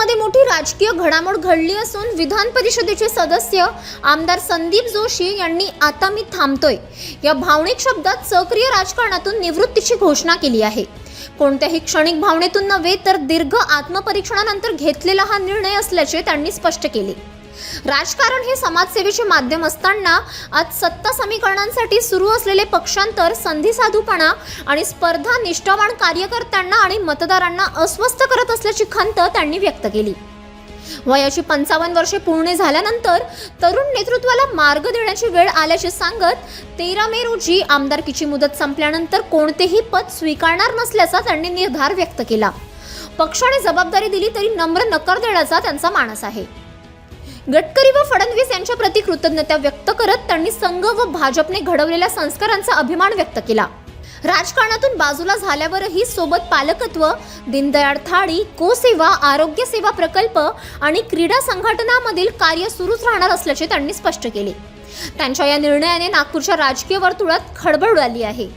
नागपूरमध्ये मोठी राजकीय घडामोड घडली असून विधान परिषदेचे सदस्य आमदार संदीप जोशी यांनी आता मी थांबतोय या भावनिक शब्दात सक्रिय राजकारणातून निवृत्तीची घोषणा केली आहे। कोणत्याही क्षणिक भावनेतून नव्हे तर दीर्घ आत्मपरीक्षणानंतर घेतलेला हा निर्णय असल्याचे त्यांनी स्पष्ट केले। राजकारण हे समाजसेवेचे माध्यम असताना आज सत्ता समीकरणांसाठी सुरू असलेले पक्षांतर, संधी साधूपणा आणि स्पर्धा निष्ठावान कार्यकर्त्यांना आणि मतदारांना अस्वस्थ करत असल्याची खंत त्यांनी व्यक्त केली। वयाची 55 वर्षे पूर्ण झाल्यानंतर तरुण नेतृत्वाला मार्ग देण्याची वेळ आल्याचे सांगत 13 मे रोजी आमदारकीची मुदत संपल्यानंतर कोणतेही पद स्वीकारणार नसल्याचा त्यांनी निर्धार व्यक्त केला। पक्षाने जबाबदारी दिली तरी नम्र नकार देण्याचा त्यांचा मानस आहे। गडकरी व फडणवीस यांच्या प्रति कृतज्ञता व्यक्त करत त्यांनी संघ व भाजपने घडवलेल्या संस्कारांचा अभिमान व्यक्त केला। राजकारणातून बाजूला झाल्यावरही सोबत पालकत्व, दीनदयाळ थाळी, गोसेवा, आरोग्य सेवा प्रकल्प आणि क्रीडा संघटनांमधील कार्य सुरूच राहणार असल्याचे त्यांनी स्पष्ट केले। त्यांच्या या निर्णयाने नागपूरच्या राजकीय वर्तुळात खळबळ उडाली आहे।